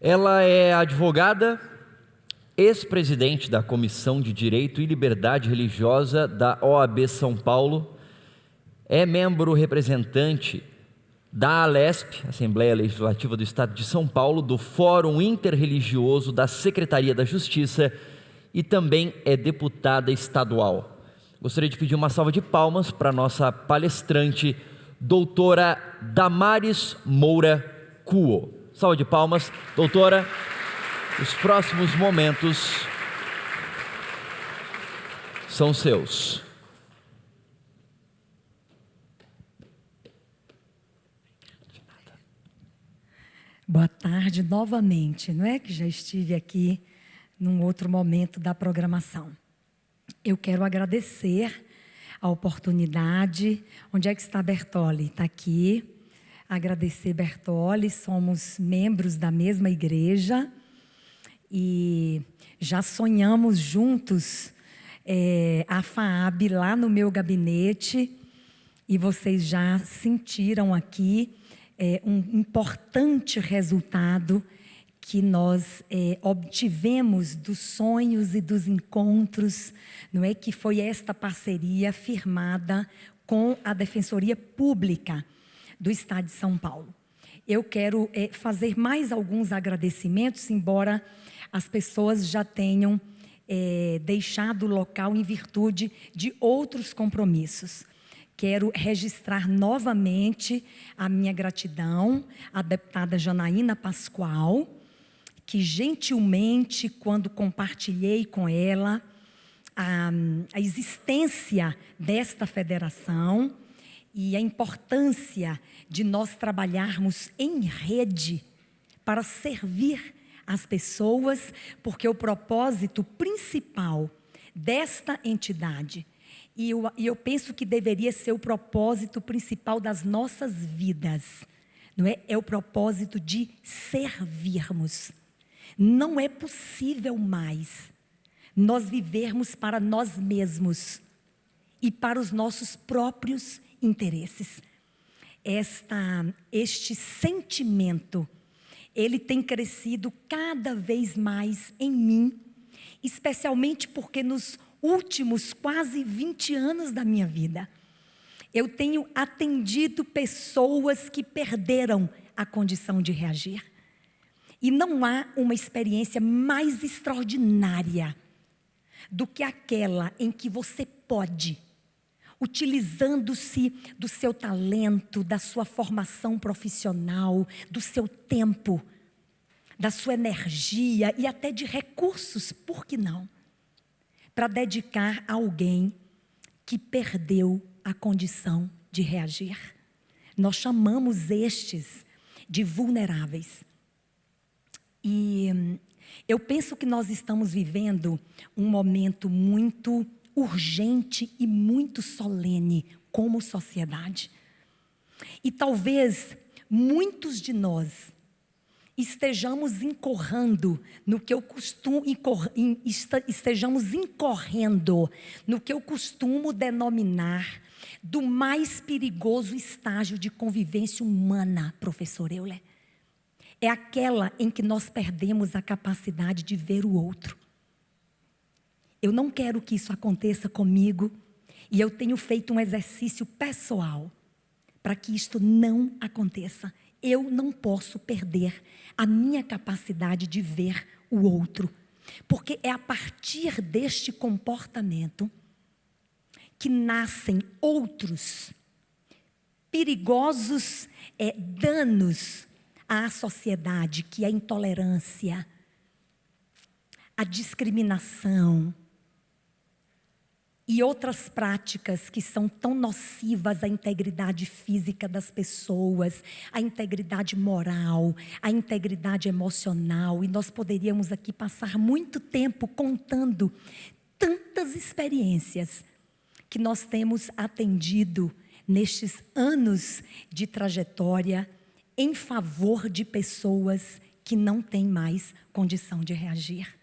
Ela é advogada, ex-presidente da Comissão de Direito e Liberdade Religiosa da OAB São Paulo, é membro representante da ALESP, Assembleia Legislativa do Estado de São Paulo, do Fórum Interreligioso da Secretaria da Justiça e também é deputada estadual. Gostaria de pedir uma salva de palmas para a nossa palestrante, doutora Damares Moura Kuo. Salva de palmas, doutora. Os próximos momentos são seus. Boa tarde novamente, não é que já estive aqui num outro momento da programação. Eu quero agradecer a oportunidade. Onde é que está Bertoli? Está aqui. Agradecer Bertoli, somos membros da mesma igreja e já sonhamos juntos a FAAB lá no meu gabinete e vocês já sentiram aqui um importante resultado que nós obtivemos dos sonhos e dos encontros, não é, que foi esta parceria firmada com a Defensoria Pública do Estado de São Paulo. Eu quero fazer mais alguns agradecimentos, embora as pessoas já tenham deixado o local em virtude de outros compromissos. Quero registrar novamente a minha gratidão à deputada Janaína Pascoal, que gentilmente, quando compartilhei com ela a existência desta federação e a importância de nós trabalharmos em rede para servir as pessoas, porque o propósito principal desta entidade, e eu penso que deveria ser o propósito principal das nossas vidas, não é? É o propósito de servirmos. Não é possível mais nós vivermos para nós mesmos e para os nossos próprios interesses. Este sentimento, ele tem crescido cada vez mais em mim, especialmente porque nos últimos quase 20 anos da minha vida, eu tenho atendido pessoas que perderam a condição de reagir. E não há uma experiência mais extraordinária do que aquela em que você pode, utilizando-se do seu talento, da sua formação profissional, do seu tempo, da sua energia e até de recursos, por que não? Para dedicar a alguém que perdeu a condição de reagir. Nós chamamos estes de vulneráveis. E eu penso que nós estamos vivendo um momento muito urgente e muito solene como sociedade. E talvez muitos de nós estejamos incorrendo no que eu costumo denominar do mais perigoso estágio de convivência humana, professor Euler. É aquela em que nós perdemos a capacidade de ver o outro. Eu não quero que isso aconteça comigo e eu tenho feito um exercício pessoal para que isto não aconteça. Eu não posso perder a minha capacidade de ver o outro, porque é a partir deste comportamento que nascem outros perigosos danos à sociedade, que é a intolerância, a discriminação e outras práticas que são tão nocivas à integridade física das pessoas, à integridade moral, à integridade emocional. E nós poderíamos aqui passar muito tempo contando tantas experiências que nós temos atendido nestes anos de trajetória em favor de pessoas que não têm mais condição de reagir.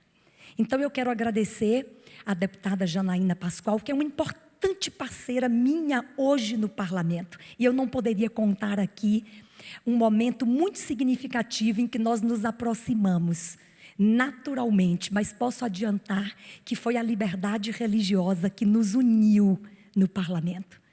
Então eu quero agradecer a deputada Janaína Pascoal, que é uma importante importante parceira minha hoje no parlamento. E eu não poderia contar aqui um momento muito significativo em que nós nos aproximamos naturalmente, mas posso adiantar que foi a liberdade religiosa que nos uniu no parlamento.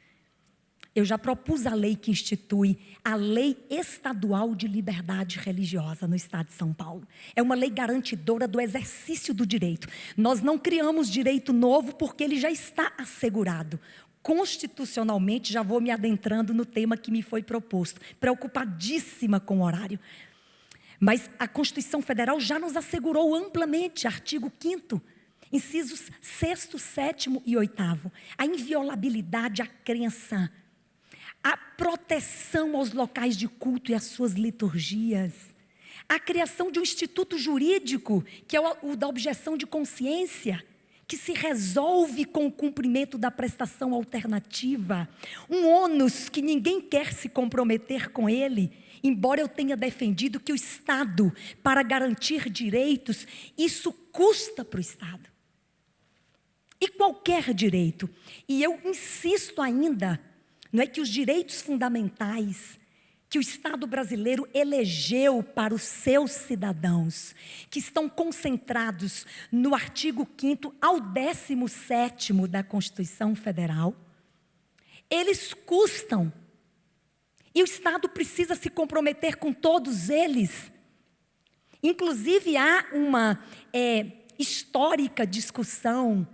Eu já propus a lei que institui a Lei Estadual de Liberdade Religiosa no Estado de São Paulo. É uma lei garantidora do exercício do direito. Nós não criamos direito novo porque ele já está assegurado. Constitucionalmente, já vou me adentrando no tema que me foi proposto. Preocupadíssima com o horário. Mas a Constituição Federal já nos assegurou amplamente, artigo 5º, incisos 6º, 7º e 8º, a inviolabilidade à crença, a proteção aos locais de culto e às suas liturgias, a criação de um instituto jurídico, que é o da objeção de consciência, que se resolve com o cumprimento da prestação alternativa, um ônus que ninguém quer se comprometer com ele, embora eu tenha defendido que o Estado, para garantir direitos, isso custa para o Estado. E qualquer direito. E eu insisto ainda, não é que os direitos fundamentais que o Estado brasileiro elegeu para os seus cidadãos, que estão concentrados no artigo 5º ao 17º da Constituição Federal, eles custam. E o Estado precisa se comprometer com todos eles. Inclusive, há uma histórica discussão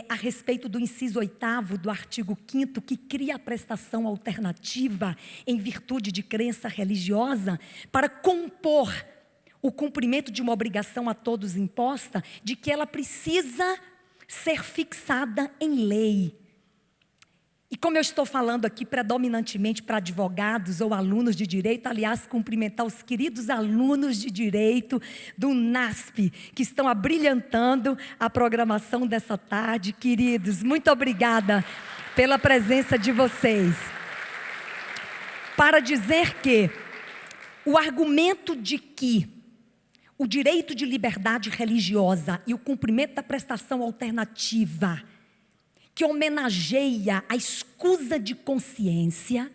a respeito do inciso 8º do artigo 5º, que cria a prestação alternativa em virtude de crença religiosa para compor o cumprimento de uma obrigação a todos imposta, de que ela precisa ser fixada em lei. E como eu estou falando aqui predominantemente para advogados ou alunos de direito, aliás, cumprimentar os queridos alunos de direito do NASP, que estão abrilhantando a programação dessa tarde. Queridos, muito obrigada pela presença de vocês. Para dizer que o argumento de que o direito de liberdade religiosa e o cumprimento da prestação alternativa que homenageia a escusa de consciência,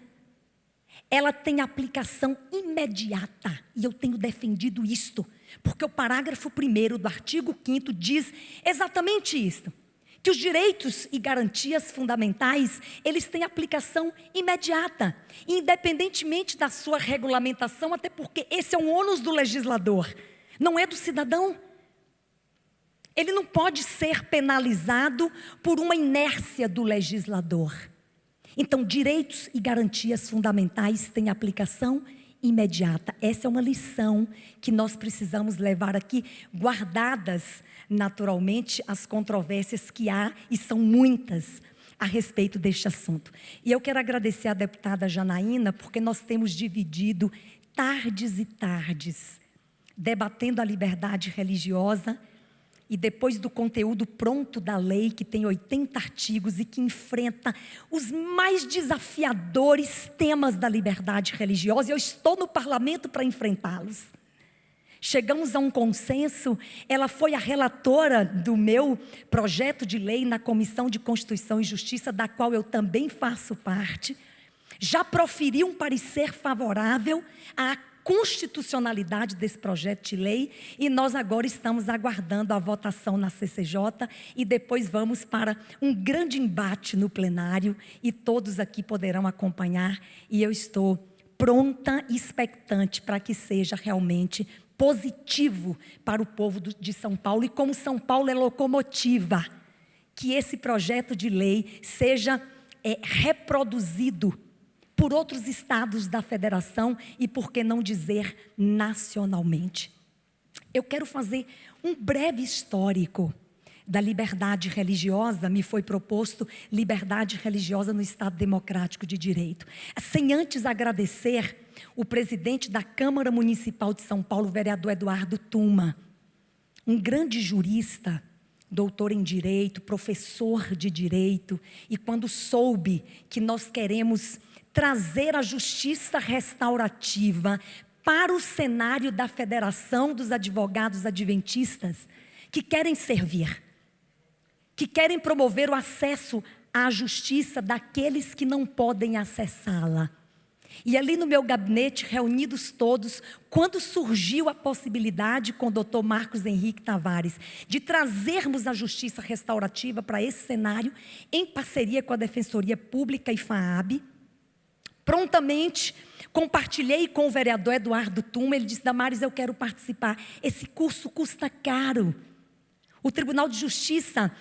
ela tem aplicação imediata. E eu tenho defendido isto, porque o parágrafo 1º do artigo 5º diz exatamente isto, que os direitos e garantias fundamentais, eles têm aplicação imediata, independentemente da sua regulamentação, até porque esse é um ônus do legislador, não é do cidadão. Ele não pode ser penalizado por uma inércia do legislador. Então, direitos e garantias fundamentais têm aplicação imediata. Essa é uma lição que nós precisamos levar aqui, guardadas naturalmente as controvérsias que há, e são muitas, a respeito deste assunto. E eu quero agradecer à deputada Janaína, porque nós temos dividido tardes e tardes, debatendo a liberdade religiosa. E depois do conteúdo pronto da lei, que tem 80 artigos e que enfrenta os mais desafiadores temas da liberdade religiosa, eu estou no parlamento para enfrentá-los. Chegamos a um consenso, ela foi a relatora do meu projeto de lei na Comissão de Constituição e Justiça, da qual eu também faço parte, já proferiu um parecer favorável à constitucionalidade desse projeto de lei, e nós agora estamos aguardando a votação na CCJ e depois vamos para um grande embate no plenário e todos aqui poderão acompanhar, e eu estou pronta e expectante para que seja realmente positivo para o povo de São Paulo, e como São Paulo é locomotiva, que esse projeto de lei seja reproduzido por outros estados da federação e, por que não dizer, nacionalmente. Eu quero fazer um breve histórico da liberdade religiosa. Me foi proposto liberdade religiosa no Estado Democrático de Direito. Sem antes agradecer o presidente da Câmara Municipal de São Paulo, o vereador Eduardo Tuma, um grande jurista, doutor em Direito, professor de Direito, e quando soube que nós queremos trazer a justiça restaurativa para o cenário da Federação dos Advogados Adventistas, que querem servir, que querem promover o acesso à justiça daqueles que não podem acessá-la. E ali no meu gabinete, reunidos todos, quando surgiu a possibilidade com o doutor Marcos Henrique Tavares de trazermos a justiça restaurativa para esse cenário, em parceria com a Defensoria Pública e FAAB, prontamente compartilhei com o vereador Eduardo Tuma. Ele disse: Damares, eu quero participar. Esse curso custa caro. O Tribunal de Justiça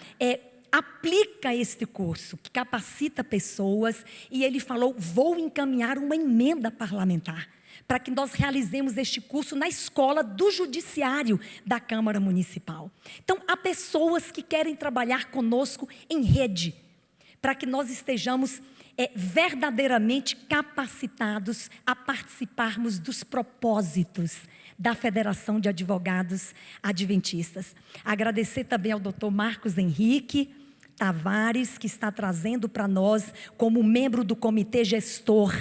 aplica este curso, que capacita pessoas, e ele falou: vou encaminhar uma emenda parlamentar para que nós realizemos este curso na escola do judiciário da Câmara Municipal. Então, há pessoas que querem trabalhar conosco em rede, para que nós estejamos verdadeiramente capacitados a participarmos dos propósitos da Federação de Advogados Adventistas. Agradecer também ao doutor Marcos Henrique Tavares, que está trazendo para nós, como membro do Comitê Gestor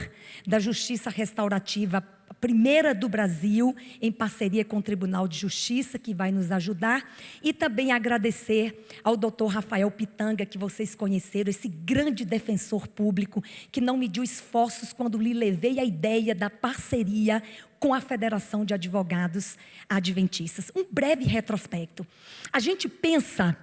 da Justiça Restaurativa, a primeira do Brasil, em parceria com o Tribunal de Justiça, que vai nos ajudar. E também agradecer ao doutor Rafael Pitanga, que vocês conheceram, esse grande defensor público, que não mediu esforços quando lhe levei a ideia da parceria com a Federação de Advogados Adventistas. Um breve retrospecto. A gente pensa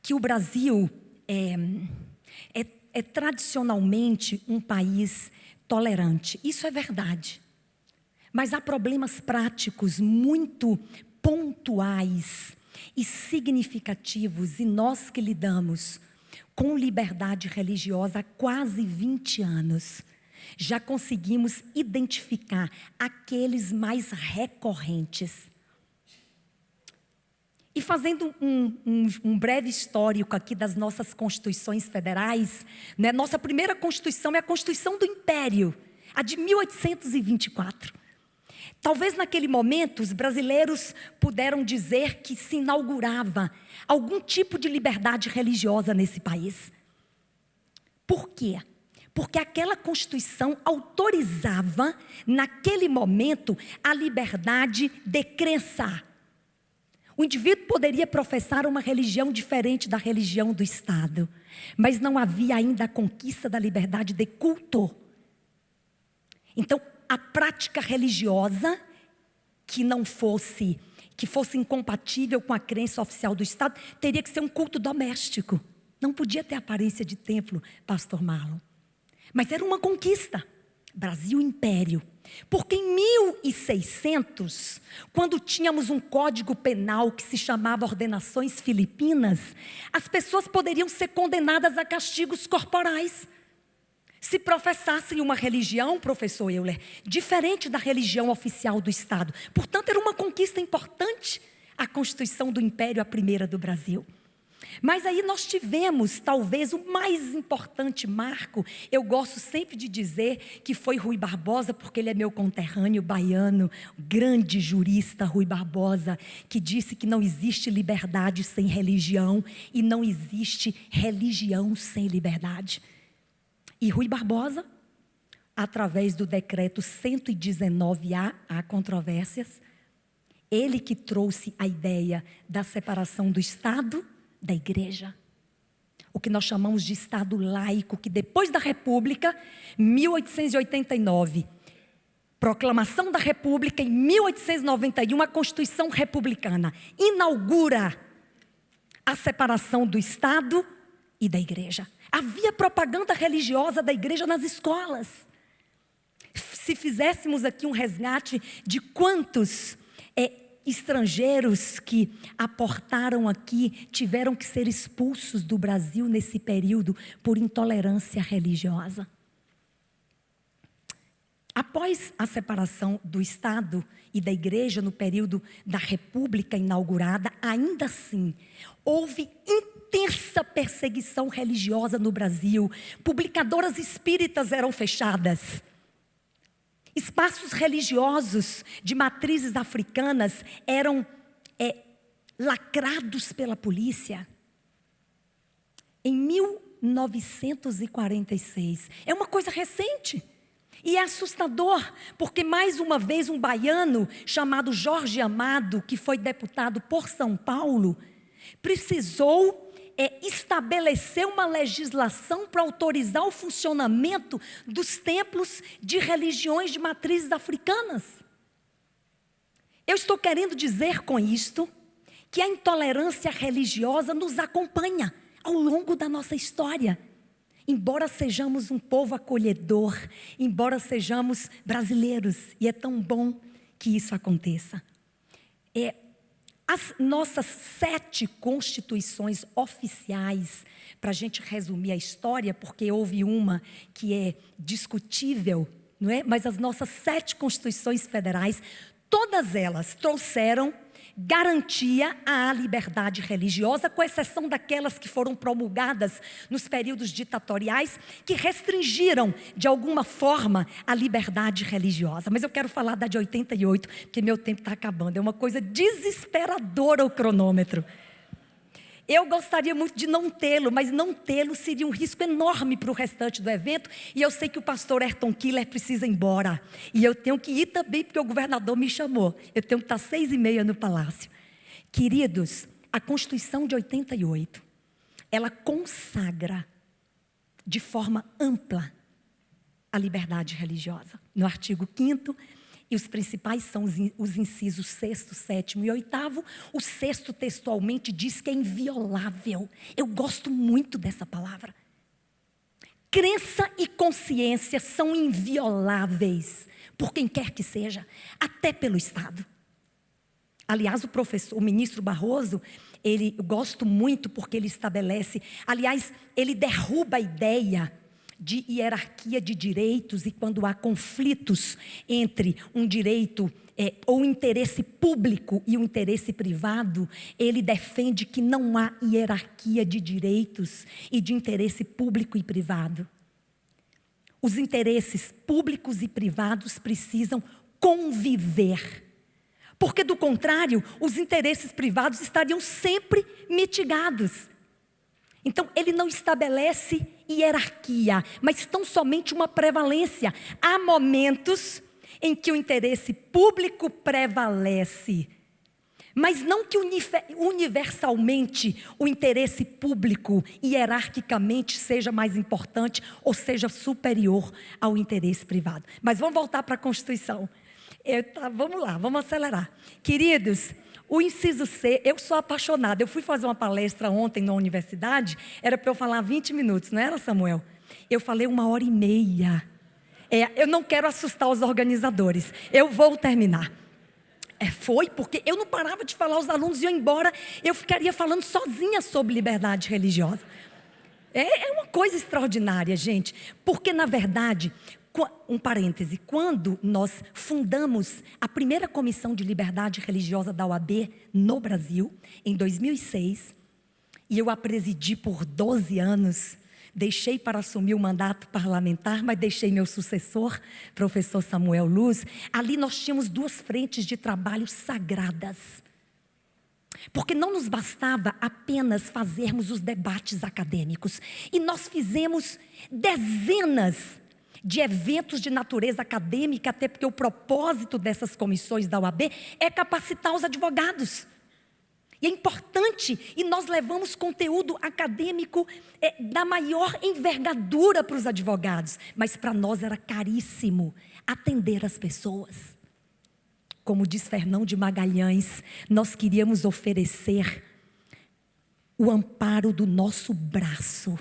que o Brasil é tradicionalmente um país tolerante. Isso é verdade. Mas há problemas práticos muito pontuais e significativos, e nós que lidamos com liberdade religiosa há quase 20 anos, já conseguimos identificar aqueles mais recorrentes. E fazendo um breve histórico aqui das nossas constituições federais, né? Nossa primeira constituição é a Constituição do Império, a de 1824. Talvez naquele momento os brasileiros puderam dizer que se inaugurava algum tipo de liberdade religiosa nesse país. Por quê? Porque aquela Constituição autorizava, naquele momento, a liberdade de crença. O indivíduo poderia professar uma religião diferente da religião do Estado, mas não havia ainda a conquista da liberdade de culto. Então, a prática religiosa que fosse incompatível com a crença oficial do Estado, teria que ser um culto doméstico. Não podia ter aparência de templo, pastor Marlon. Mas era uma conquista. Brasil Império. Porque em 1600, quando tínhamos um código penal que se chamava Ordenações Filipinas, as pessoas poderiam ser condenadas a castigos corporais se professassem uma religião, professor Euler, diferente da religião oficial do Estado. Portanto, era uma conquista importante a Constituição do Império, a primeira do Brasil. Mas aí nós tivemos, talvez, o mais importante marco. Eu gosto sempre de dizer que foi Rui Barbosa, porque ele é meu conterrâneo baiano, grande jurista Rui Barbosa, que disse que não existe liberdade sem religião e não existe religião sem liberdade. E Rui Barbosa, através do decreto 119A, há controvérsias, ele que trouxe a ideia da separação do Estado da Igreja, o que nós chamamos de Estado laico, que depois da República, 1889, proclamação da República, em 1891, a Constituição Republicana inaugura a separação do Estado e da Igreja. Havia propaganda religiosa da Igreja nas escolas. Se fizéssemos aqui um resgate de quantos estrangeiros que aportaram aqui tiveram que ser expulsos do Brasil nesse período por intolerância religiosa. Após a separação do Estado e da Igreja no período da República inaugurada, ainda assim, houve intensa perseguição religiosa no Brasil. Publicadoras espíritas eram fechadas. Espaços religiosos de matrizes africanas eram lacrados pela polícia. Em 1946, é uma coisa recente e é assustador, porque mais uma vez um baiano chamado Jorge Amado, que foi deputado por São Paulo, precisou estabeleceu uma legislação para autorizar o funcionamento dos templos de religiões de matrizes africanas. Eu estou querendo dizer com isto que a intolerância religiosa nos acompanha ao longo da nossa história. Embora sejamos um povo acolhedor, embora sejamos brasileiros, e é tão bom que isso aconteça. As nossas 7 constituições oficiais, para a gente resumir a história, porque houve uma que é discutível, não é? Mas as nossas 7 constituições federais, todas elas trouxeram garantia à liberdade religiosa, com exceção daquelas que foram promulgadas nos períodos ditatoriais, que restringiram, de alguma forma, a liberdade religiosa. Mas eu quero falar da de 88, porque meu tempo está acabando. É uma coisa desesperadora o cronômetro. Eu gostaria muito de não tê-lo, mas não tê-lo seria um risco enorme para o restante do evento. E eu sei que o pastor Ayrton Killer precisa ir embora. E eu tenho que ir também, porque o governador me chamou. Eu tenho que estar 6h30 no palácio. Queridos, a Constituição de 88, ela consagra de forma ampla a liberdade religiosa. No artigo 5º, e os principais são os incisos 6º, 7º e 8º. O 6º textualmente diz que é inviolável. Eu gosto muito dessa palavra. Crença e consciência são invioláveis por quem quer que seja, até pelo Estado. Aliás, o ministro Barroso, eu gosto muito porque ele estabelece, aliás, ele derruba a ideia de hierarquia de direitos, e quando há conflitos entre um direito ou interesse público e o interesse privado, ele defende que não há hierarquia de direitos e de interesse público e privado. Os interesses públicos e privados precisam conviver, porque do contrário, os interesses privados estariam sempre mitigados. Então, ele não estabelece hierarquia, mas tão somente uma prevalência. Há momentos em que o interesse público prevalece, mas não que universalmente o interesse público hierarquicamente seja mais importante ou seja superior ao interesse privado. Mas vamos voltar para a Constituição. Vamos lá, vamos acelerar. Queridos, o inciso C, eu sou apaixonada. Eu fui fazer uma palestra ontem na universidade, era para eu falar 20 minutos, não era, Samuel? Eu falei 1h30. Eu não quero assustar os organizadores. Eu vou terminar. Foi porque eu não parava de falar, os alunos iam embora, eu ficaria falando sozinha sobre liberdade religiosa. É uma coisa extraordinária, gente, porque na verdade, um parêntese, quando nós fundamos a primeira comissão de liberdade religiosa da OAB no Brasil, em 2006, e eu a presidi por 12 anos, deixei para assumir o mandato parlamentar, mas deixei meu sucessor, professor Samuel Luz. Ali nós tínhamos 2 frentes de trabalho sagradas, porque não nos bastava apenas fazermos os debates acadêmicos, e nós fizemos dezenas de eventos de natureza acadêmica, até porque o propósito dessas comissões da OAB é capacitar os advogados. E é importante, e nós levamos conteúdo acadêmico da maior envergadura para os advogados, mas para nós era caríssimo atender as pessoas. Como diz Fernão de Magalhães, nós queríamos oferecer o amparo do nosso braço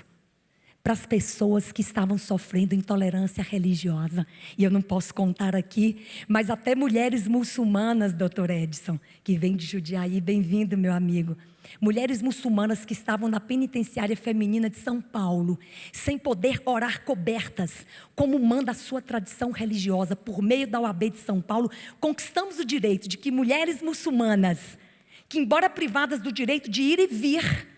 para as pessoas que estavam sofrendo intolerância religiosa. E eu não posso contar aqui, mas até mulheres muçulmanas, doutor Edson, que vem de Jundiaí, bem-vindo, meu amigo. Mulheres muçulmanas que estavam na penitenciária feminina de São Paulo, sem poder orar cobertas, como manda a sua tradição religiosa, por meio da OAB de São Paulo, conquistamos o direito de que mulheres muçulmanas, que embora privadas do direito de ir e vir,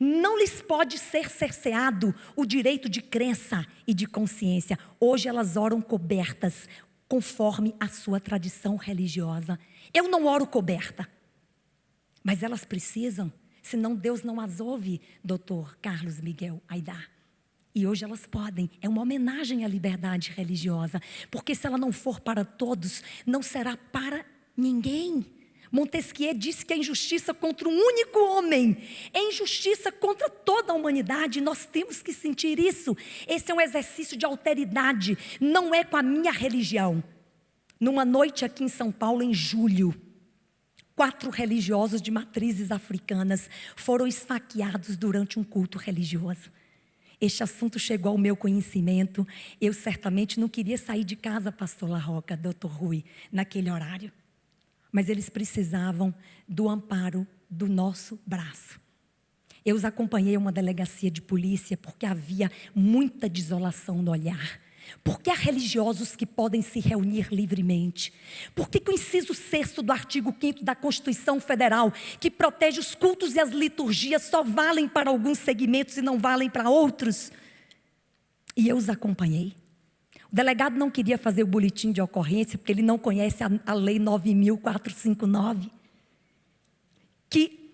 não lhes pode ser cerceado o direito de crença e de consciência. Hoje elas oram cobertas, conforme a sua tradição religiosa. Eu não oro coberta, mas elas precisam, senão Deus não as ouve, doutor Carlos Miguel Aidar. E hoje elas podem, é uma homenagem à liberdade religiosa, porque se ela não for para todos, não será para ninguém. Montesquieu disse que a injustiça contra um único homem é injustiça contra toda a humanidade. Nós temos que sentir isso. Esse é um exercício de alteridade, não é com a minha religião. Numa noite aqui em São Paulo, em julho, 4 religiosos de matrizes africanas foram esfaqueados durante um culto religioso. Este assunto chegou ao meu conhecimento. Eu certamente não queria sair de casa, pastor Larroca, doutor Rui, naquele horário. Mas eles precisavam do amparo do nosso braço. Eu os acompanhei a uma delegacia de polícia porque havia muita desolação no olhar. Por que há religiosos que podem se reunir livremente? Por que o inciso 6º do artigo 5º da Constituição Federal, que protege os cultos e as liturgias, só valem para alguns segmentos e não valem para outros? E eu os acompanhei. O delegado não queria fazer o boletim de ocorrência, porque ele não conhece a Lei 9.459, que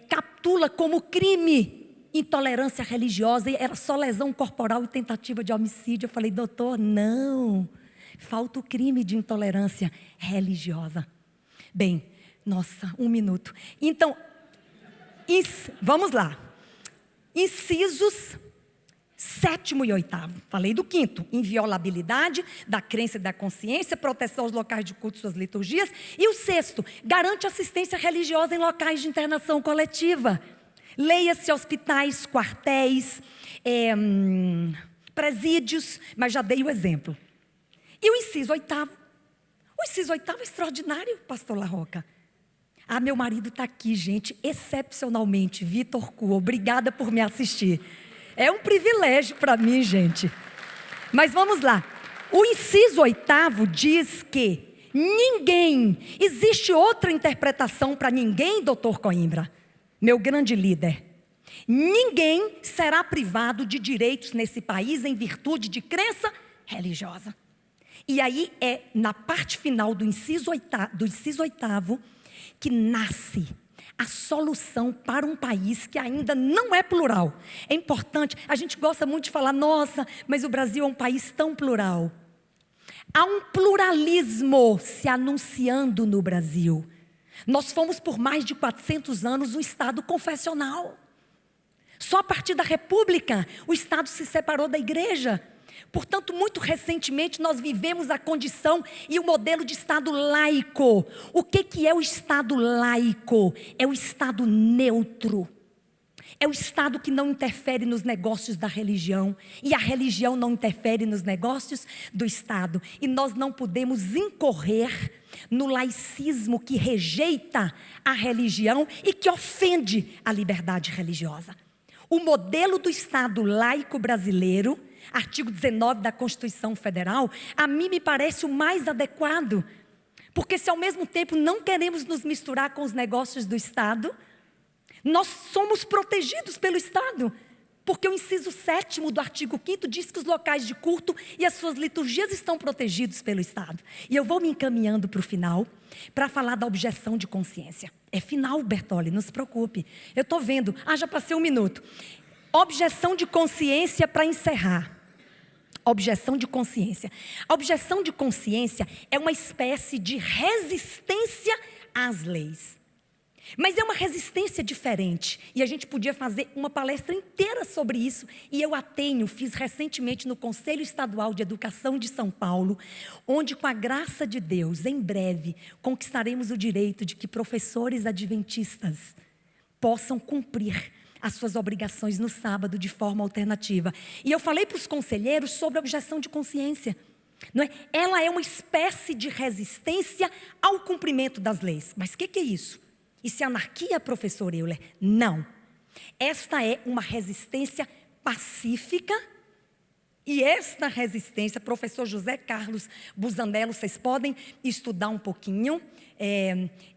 captula como crime intolerância religiosa, e era só lesão corporal e tentativa de homicídio. Eu falei, doutor, não, falta o crime de intolerância religiosa. Bem, nossa, 1 minuto. Então, vamos lá. Incisos 7º e 8º. Falei do 5º, inviolabilidade da crença e da consciência, proteção aos locais de culto e suas liturgias. E o 6º, garante assistência religiosa em locais de internação coletiva. Leia-se hospitais, quartéis, presídios, mas já dei o exemplo. E o inciso 8º? O inciso 8º é extraordinário, pastor Larroca. Ah, meu marido está aqui, gente, excepcionalmente, Vitor Cu, obrigada por me assistir. É um privilégio para mim, gente. Mas vamos lá. O inciso 8º diz que existe outra interpretação para ninguém, doutor Coimbra, meu grande líder. Ninguém será privado de direitos nesse país em virtude de crença religiosa. E aí é na parte final do inciso 8º que nasce a solução para um país que ainda não é plural. É importante, a gente gosta muito de falar, nossa, mas o Brasil é um país tão plural. Há um pluralismo se anunciando no Brasil. Nós fomos por mais de 400 anos um Estado confessional. Só a partir da República o Estado se separou da Igreja. Portanto, muito recentemente nós vivemos a condição e o modelo de Estado laico. O que é o Estado laico? É o Estado neutro. É o Estado que não interfere nos negócios da religião. E a religião não interfere nos negócios do Estado. E nós não podemos incorrer no laicismo que rejeita a religião e que ofende a liberdade religiosa. O modelo do Estado laico brasileiro, artigo 19 da Constituição Federal, a mim me parece o mais adequado. Porque se ao mesmo tempo não queremos nos misturar com os negócios do Estado, nós somos protegidos pelo Estado. Porque o inciso 7º do artigo 5º diz que os locais de culto e as suas liturgias estão protegidos pelo Estado. E eu vou me encaminhando para o final, para falar da objeção de consciência. É final, Bertoli, não se preocupe. Eu estou vendo, já passei 1 minuto. Objeção de consciência para encerrar. Objeção de consciência. A objeção de consciência é uma espécie de resistência às leis. Mas é uma resistência diferente. E a gente podia fazer uma palestra inteira sobre isso. E eu fiz recentemente no Conselho Estadual de Educação de São Paulo, onde, com a graça de Deus, em breve, conquistaremos o direito de que professores adventistas possam cumprir as suas obrigações no sábado de forma alternativa. E eu falei para os conselheiros sobre a objeção de consciência. Não é? Ela é uma espécie de resistência ao cumprimento das leis. Mas o que é isso? Isso é anarquia, professor Euler? Não. Esta é uma resistência pacífica. E esta resistência, professor José Carlos Busanello, vocês podem estudar um pouquinho.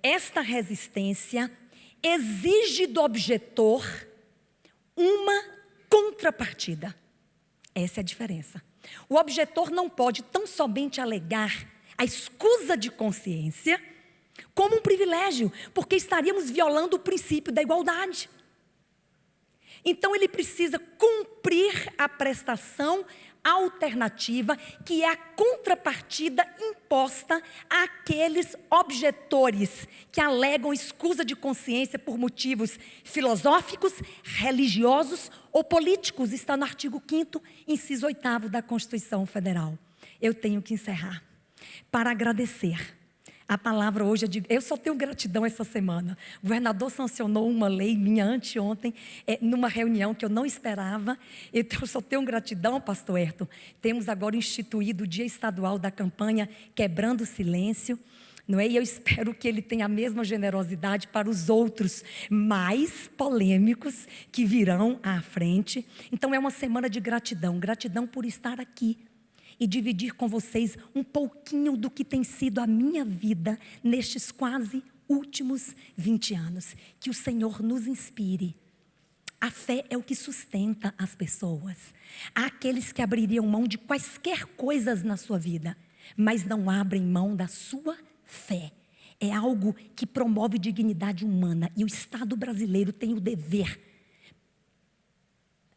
Esta resistência exige do objetor uma contrapartida. Essa é a diferença. O objetor não pode tão somente alegar a escusa de consciência como um privilégio, porque estaríamos violando o princípio da igualdade. Então ele precisa cumprir a prestação alternativa, que é a contrapartida imposta àqueles objetores que alegam escusa de consciência por motivos filosóficos, religiosos ou políticos. Está no artigo 5º, inciso 8º da Constituição Federal. Eu tenho que encerrar para agradecer. A palavra hoje, eu só tenho gratidão essa semana. O governador sancionou uma lei minha anteontem, numa reunião que eu não esperava. Então, eu só tenho gratidão, pastor Ayrton. Temos agora instituído o Dia Estadual da campanha Quebrando o Silêncio. Não é? E eu espero que ele tenha a mesma generosidade para os outros mais polêmicos que virão à frente. Então, é uma semana de gratidão. Gratidão por estar aqui e dividir com vocês um pouquinho do que tem sido a minha vida nestes quase últimos 20 anos. Que o Senhor nos inspire. A fé é o que sustenta as pessoas. Há aqueles que abririam mão de quaisquer coisas na sua vida, mas não abrem mão da sua fé. É algo que promove dignidade humana, e o Estado brasileiro tem o dever.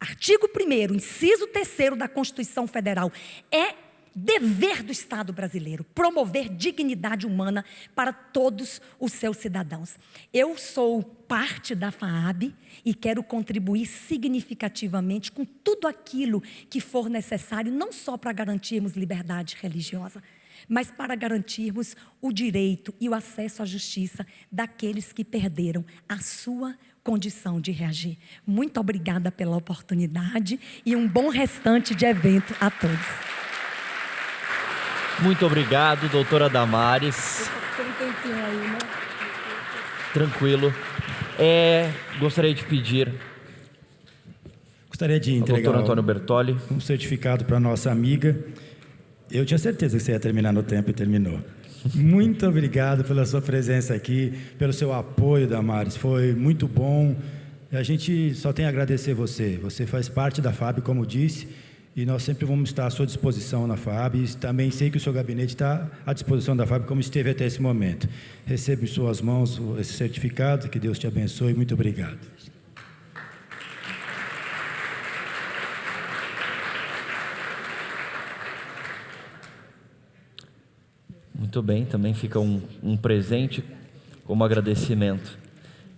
Artigo 1º, inciso 3º da Constituição Federal, é dever do Estado brasileiro promover dignidade humana para todos os seus cidadãos. Eu sou parte da FAAB e quero contribuir significativamente com tudo aquilo que for necessário, não só para garantirmos liberdade religiosa, mas para garantirmos o direito e o acesso à justiça daqueles que perderam a sua condição de reagir. Muito obrigada pela oportunidade e um bom restante de evento a todos. Muito obrigado, doutora Damares. Tranquilo. Gostaria de pedir... Gostaria de entregar doutor Antônio Bertoli um certificado para a nossa amiga. Eu tinha certeza que você ia terminar no tempo e terminou. Muito obrigado pela sua presença aqui, pelo seu apoio, Damares. Foi muito bom. A gente só tem a agradecer você. Você faz parte da FAAB, como disse, e nós sempre vamos estar à sua disposição na FAAB. E também sei que o seu gabinete está à disposição da FAAB, como esteve até esse momento. Receba em suas mãos esse certificado, que Deus te abençoe. Muito obrigado. Muito bem, também fica um presente como agradecimento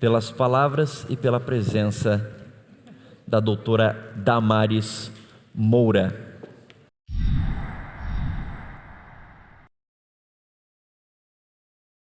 pelas palavras e pela presença da doutora Damares Moura.